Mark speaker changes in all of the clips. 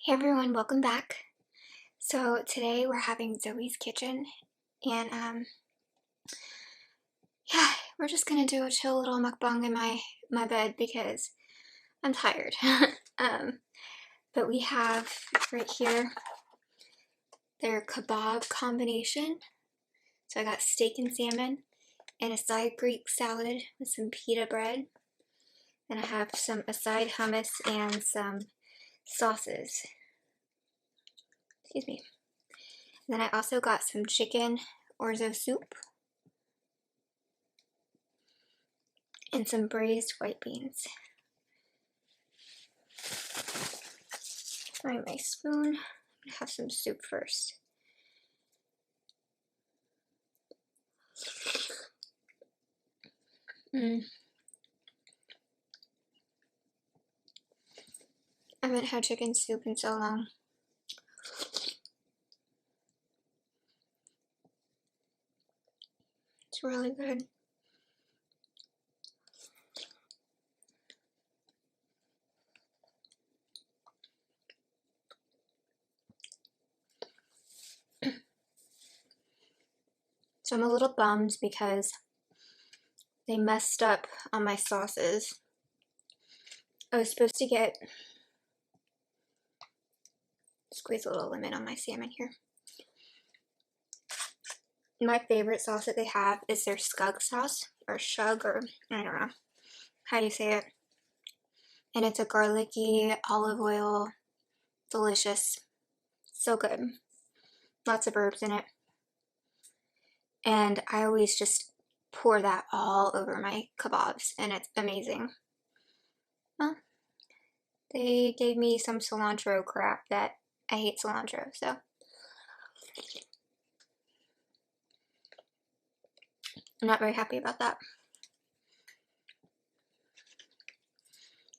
Speaker 1: Hey everyone, welcome back. So today we're having Zoey's kitchen and yeah, we're just gonna do a chill little mukbang in my bed because I'm tired. But we have right here their kebab combination. So I got steak and salmon and a side Greek salad with some pita bread. Then I have a side hummus and some sauces. Excuse me. And then I also got some chicken orzo soup and some braised white beans. Find my spoon. I'm gonna have some soup first. I haven't had chicken soup in so long. It's really good. So I'm a little bummed because they messed up on my sauces. I was supposed to squeeze a little lemon on my salmon here. My favorite sauce that they have is their skug sauce, or shug, or I don't know how you say it. And it's a garlicky olive oil, delicious, so good. Lots of herbs in it. And I always just pour that all over my kebabs, and it's amazing. Well, they gave me some cilantro crap that I hate cilantro, so I'm not very happy about that.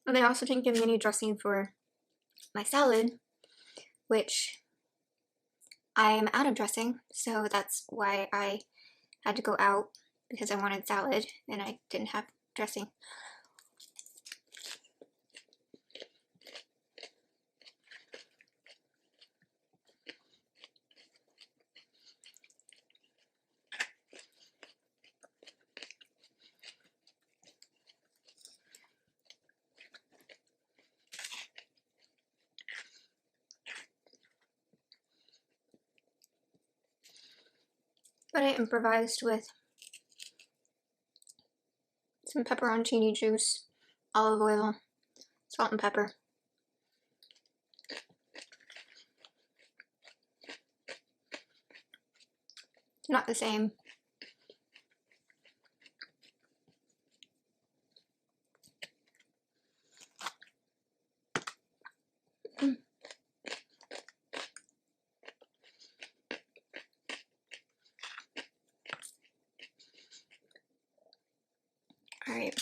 Speaker 1: And they also didn't give me any dressing for my salad, which I am out of dressing, so that's why I had to go out, because I wanted salad and I didn't have dressing. But I improvised with some pepperoncini juice, olive oil, salt and pepper. Not the same. Alright.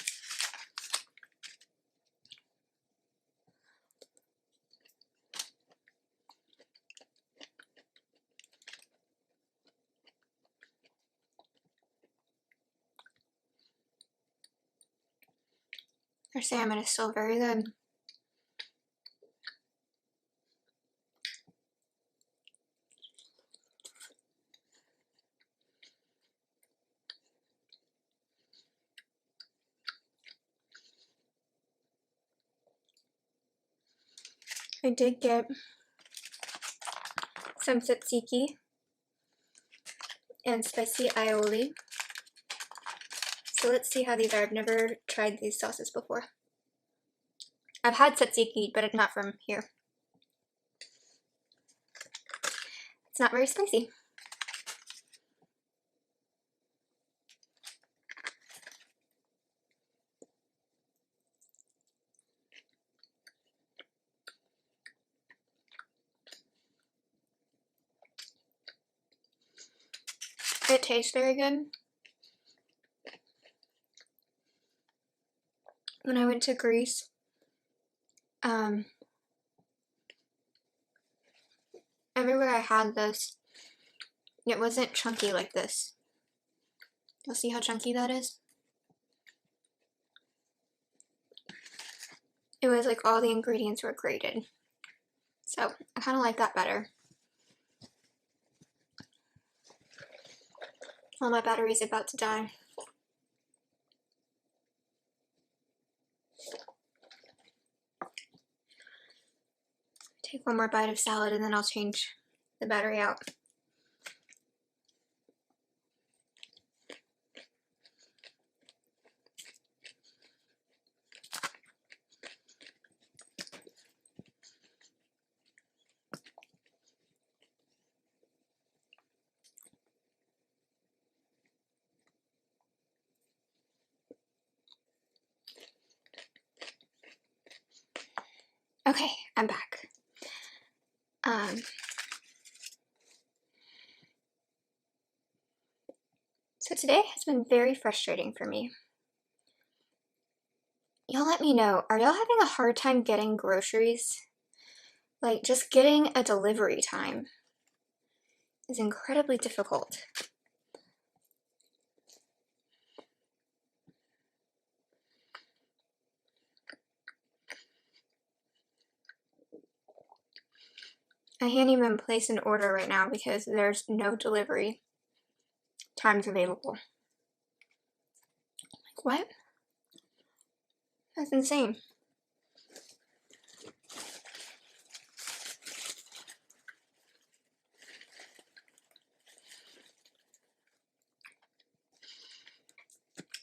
Speaker 1: Their salmon is still very good. I did get some tzatziki and spicy aioli. So let's see how these are. I've never tried these sauces before. I've had tzatziki, but it's not from here. It's not very spicy. It tastes very good. When I went to Greece, everywhere I had this, it wasn't chunky like this. You'll see how chunky that is. It was like all the ingredients were grated. So I kind of like that better. Well, my battery's about to die. Take one more bite of salad and then I'll change the battery out. Okay, I'm back. So today has been very frustrating for me. Y'all let me know, are y'all having a hard time getting groceries? Like, just getting a delivery time is incredibly difficult. I can't even place an order right now because there's no delivery times available. Like, what? That's insane.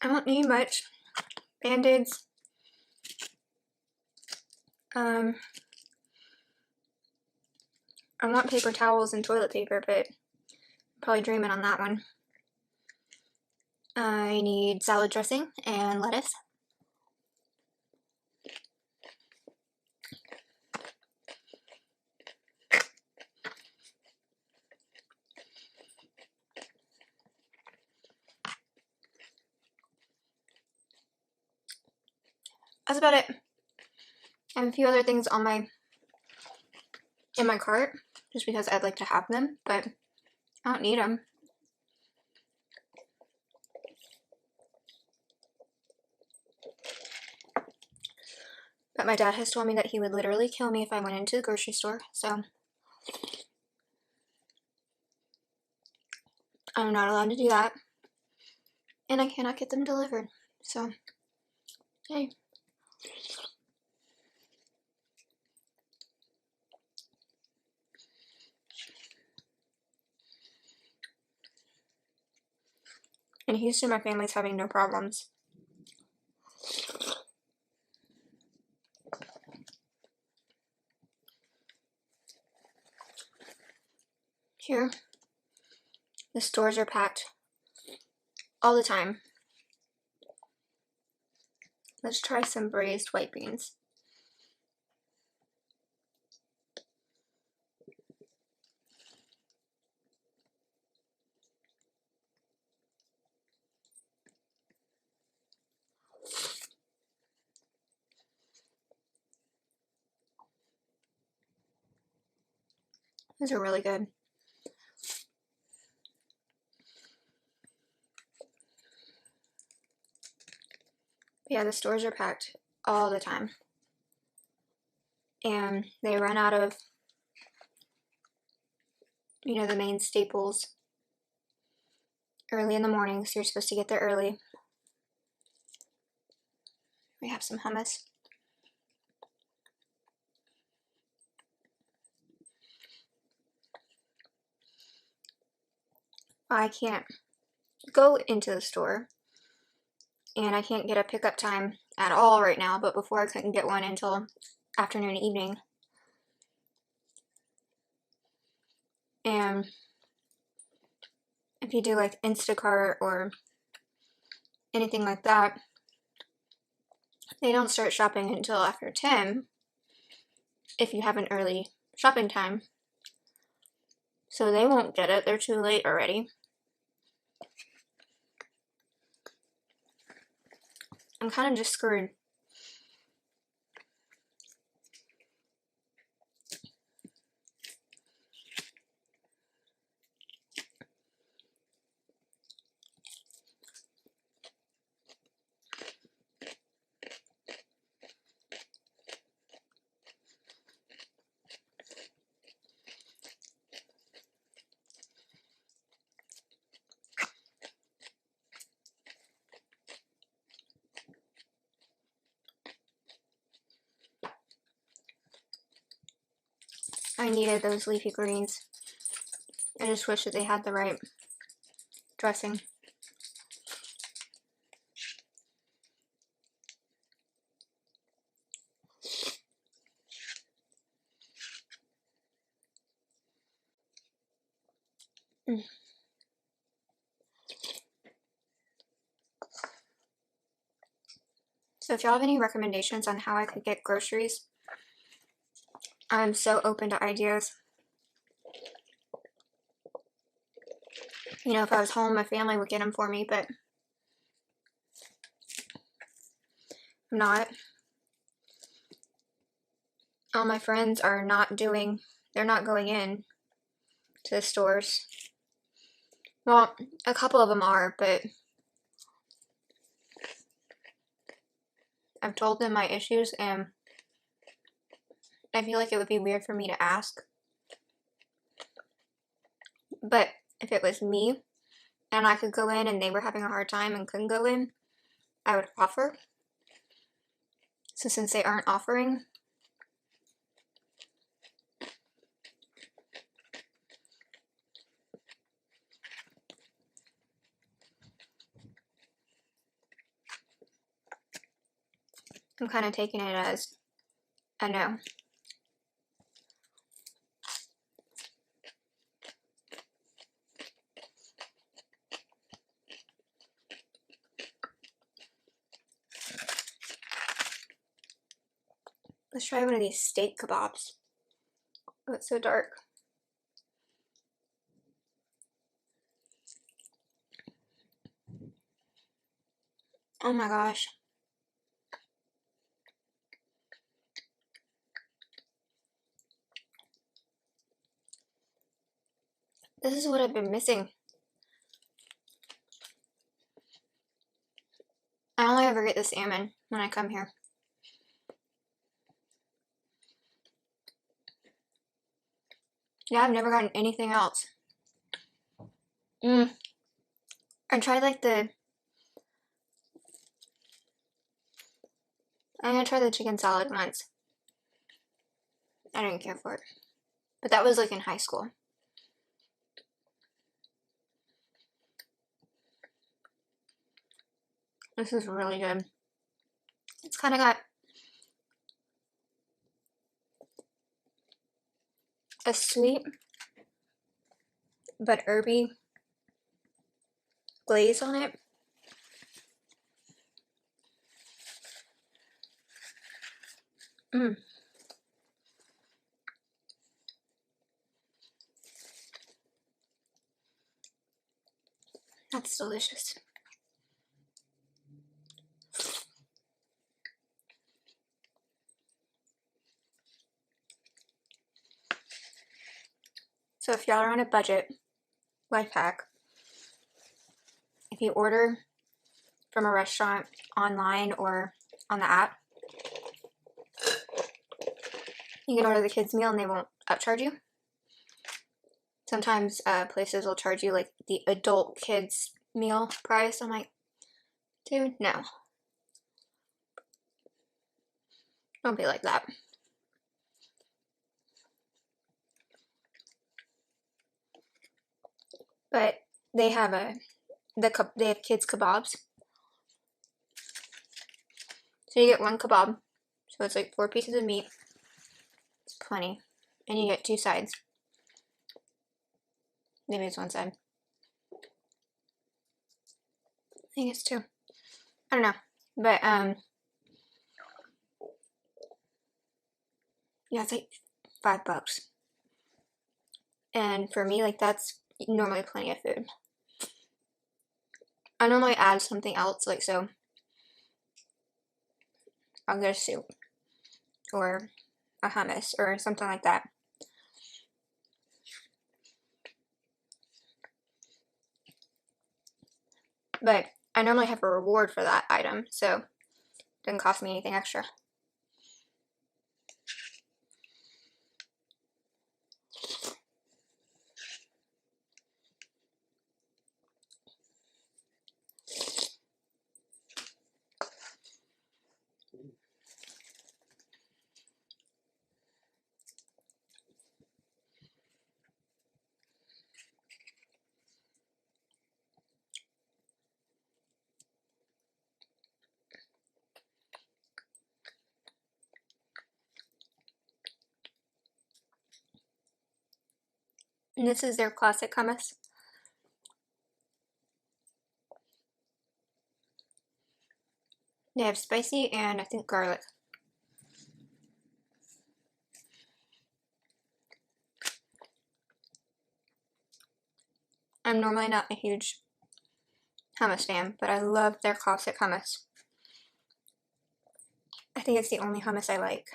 Speaker 1: I don't need much. Band-Aids. I want paper towels and toilet paper, but I'm probably dreaming on that one. I need salad dressing and lettuce. That's about it. I have a few other things on in my cart, just because I'd like to have them, but I don't need them. But my dad has told me that he would literally kill me if I went into the grocery store, so I'm not allowed to do that. And I cannot get them delivered, so hey. In Houston, my family's having no problems. Here, the stores are packed all the time. Let's try some braised white beans. These are really good. Yeah, the stores are packed all the time. And they run out of, you know, the main staples early in the morning, so you're supposed to get there early. We have some hummus. I can't go into the store, and I can't get a pickup time at all right now, but before I couldn't get one until afternoon, evening. And if you do like Instacart or anything like that, they don't start shopping until after 10 if you have an early shopping time. So they won't get it, they're too late already. I'm kind of just screwed. I needed those leafy greens. I just wish that they had the right dressing. So if y'all have any recommendations on how I could get groceries, I'm so open to ideas. You know, if I was home, my family would get them for me, but I'm not. All my friends are they're not going in to the stores. Well, a couple of them are, but I've told them my issues, and I feel like it would be weird for me to ask. But if it was me, and I could go in and they were having a hard time and couldn't go in, I would offer. So since they aren't offering, I'm kind of taking it as a no. Let's try one of these steak kebabs. Oh, it's so dark. Oh my gosh. This is what I've been missing. I only ever get the salmon when I come here. Yeah, I've never gotten anything else. I tried like I'm gonna try the chicken salad once. I didn't care for it. But that was like in high school. This is really good. It's kind of got a sweet but herby glaze on it. That's delicious. So if y'all are on a budget, life hack, if you order from a restaurant online or on the app, you can order the kids' meal and they won't upcharge you. Sometimes places will charge you like the adult kids' meal price. I'm like, dude, no. Don't be like that. But they have they have kids kebabs. So you get one kebab. So it's like 4 pieces of meat. It's plenty. And you get 2 sides. Maybe it's 1 side. I think it's 2. I don't know. But yeah, it's like $5. And for me, like that's normally plenty of food. I normally add something else, like so I'll get a soup or a hummus or something like that. But I normally have a reward for that item, so it doesn't cost me anything extra. And this is their classic hummus. They have spicy and I think garlic. I'm normally not a huge hummus fan, but I love their classic hummus. I think it's the only hummus I like.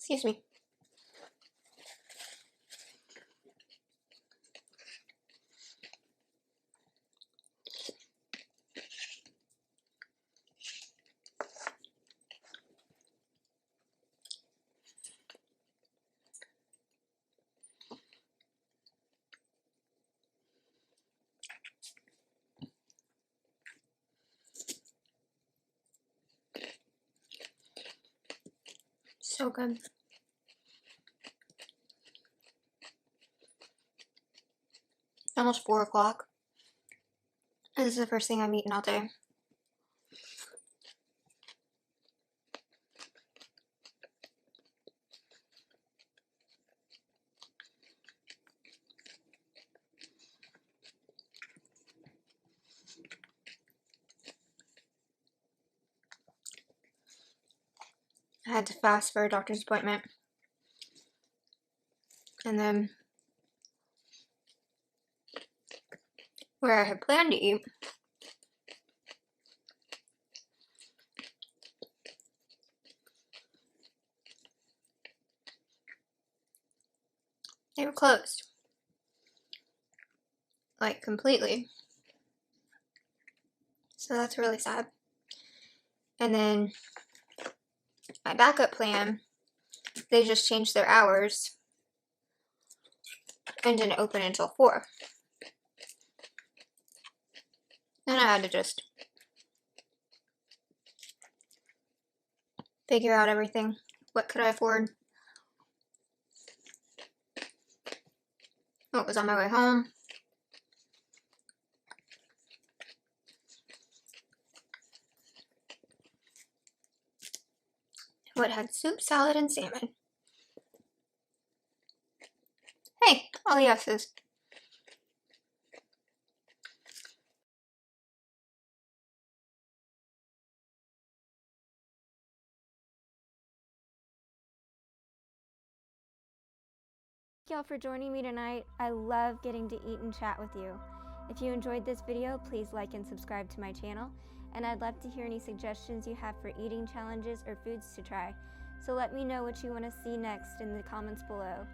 Speaker 1: Excuse me. So good. Almost 4 o'clock. This is the first thing I've eaten all day. I had to fast for a doctor's appointment. And then where I had planned to eat, they were closed. Like, completely. So that's really sad. And then my backup plan, they just changed their hours and didn't open until 4. Then I had to just figure out everything. What could I afford? What was on my way home? What had soup, salad, and salmon? Hey, all the yeses.
Speaker 2: Thank y'all for joining me tonight. I love getting to eat and chat with you. If you enjoyed this video, please like and subscribe to my channel. And I'd love to hear any suggestions you have for eating challenges or foods to try. So let me know what you want to see next in the comments below.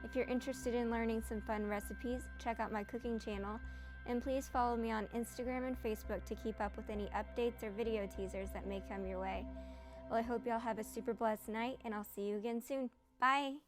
Speaker 2: If you're interested in learning some fun recipes, check out my cooking channel. And please follow me on Instagram and Facebook to keep up with any updates or video teasers that may come your way. Well, I hope y'all have a super blessed night, and I'll see you again soon. Bye!